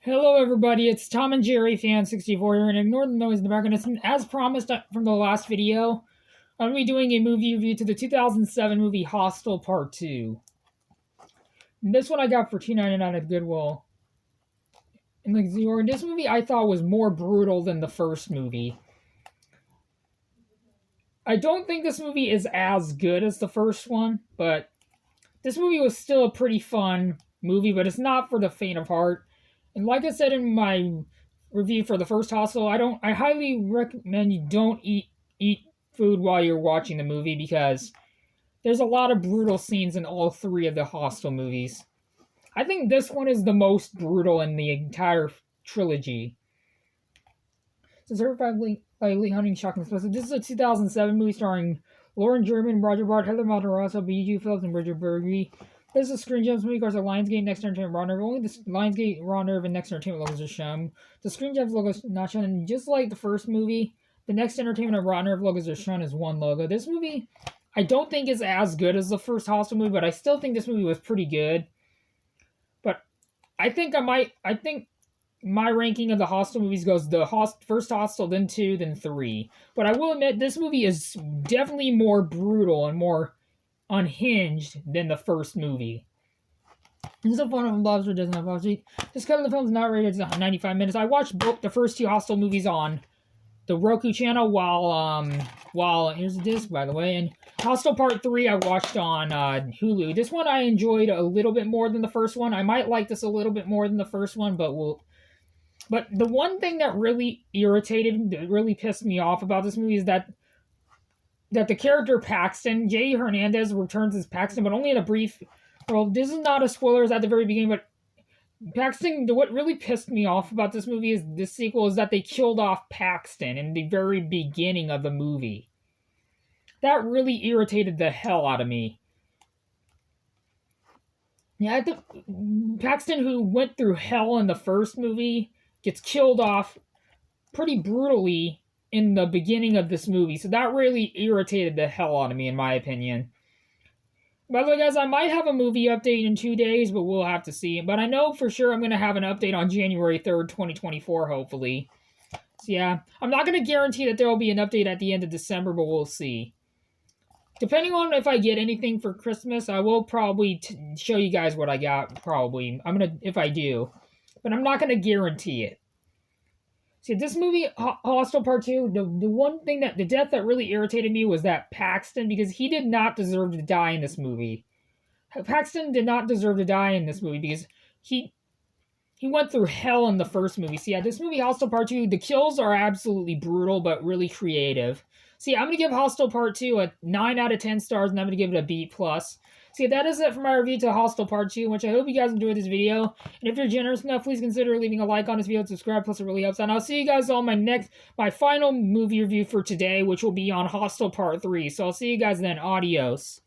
Hello everybody, it's Tom and Jerry Fan64 here, and ignore the noise in the background. As promised from the last video, I'm going to be doing a movie review to the 2007 movie Hostel Part 2. And this one I got for $2.99 at Goodwill. And this movie I thought was more brutal than the first movie. I don't think this movie is as good as the first one, but this movie was still a pretty fun movie, but it's not for the faint of heart. And like I said in my review for the first Hostel, I highly recommend you don't eat food while you're watching the movie because there's a lot of brutal scenes in all three of the Hostel movies. I think this one is the most brutal in the entire trilogy. It's certified by Lee Hunting, shocking special. This is a 2007 movie starring Lauren German, Roger Bart, Heather Matarazzo, B.G. Phillips, and Richard Burgi. This is a Screen Gems movie, cars are Lionsgate, Next Entertainment, Raw Nerve. Only the Lionsgate, Raw Nerve, and Next Entertainment logos are shown. The Screen Gems logo is not shown, and just like the first movie, the Next Entertainment and Raw Nerve logos are shown as one logo. This movie, I don't think is as good as the first Hostel movie, but I still think this movie was pretty good. But I think my ranking of the Hostel movies goes the first Hostel, then 2, then 3. But I will admit, this movie is definitely more brutal and more unhinged than the first movie. This is a fun of Lobster doesn't have Lobster. This cut of the film is not rated at 95 minutes. I watched both the first two Hostel movies on the Roku channel while here's the disc, by the way, and Hostel Part 3 I watched on Hulu. This one I enjoyed a little bit more than the first one. I might like this a little bit more than the first one, but the one thing that really really pissed me off about this movie is that the character Paxton, Jay Hernandez, returns as Paxton, but only in a brief. Well, this is not a spoiler, it's at the very beginning, but Paxton, what really pissed me off about this movie is this sequel is that they killed off Paxton in the very beginning of the movie. That really irritated the hell out of me. Yeah, Paxton, who went through hell in the first movie, gets killed off pretty brutally in the beginning of this movie, so that really irritated the hell out of me, in my opinion. By the way, guys, I might have a movie update in 2 days, but we'll have to see. But I know for sure I'm going to have an update on January 3rd, 2024, hopefully. So yeah, I'm not going to guarantee that there will be an update at the end of December, but we'll see. Depending on if I get anything for Christmas, I will probably show you guys what I got, probably. If I do. But I'm not going to guarantee it. See, this movie, Hostel Part 2, the death that really irritated me was that Paxton, because he did not deserve to die in this movie. Paxton did not deserve to die in this movie because he went through hell in the first movie. So yeah, this movie, Hostel Part 2, the kills are absolutely brutal, but really creative. See, I'm going to give Hostel Part 2 a 9 out of 10 stars, and I'm going to give it a B+. See, that is it for my review to Hostel Part 2, which I hope you guys enjoyed this video. And if you're generous enough, please consider leaving a like on this video and subscribe, plus it really helps. And I'll see you guys on my final movie review for today, which will be on Hostel Part 3. So I'll see you guys then. Adios.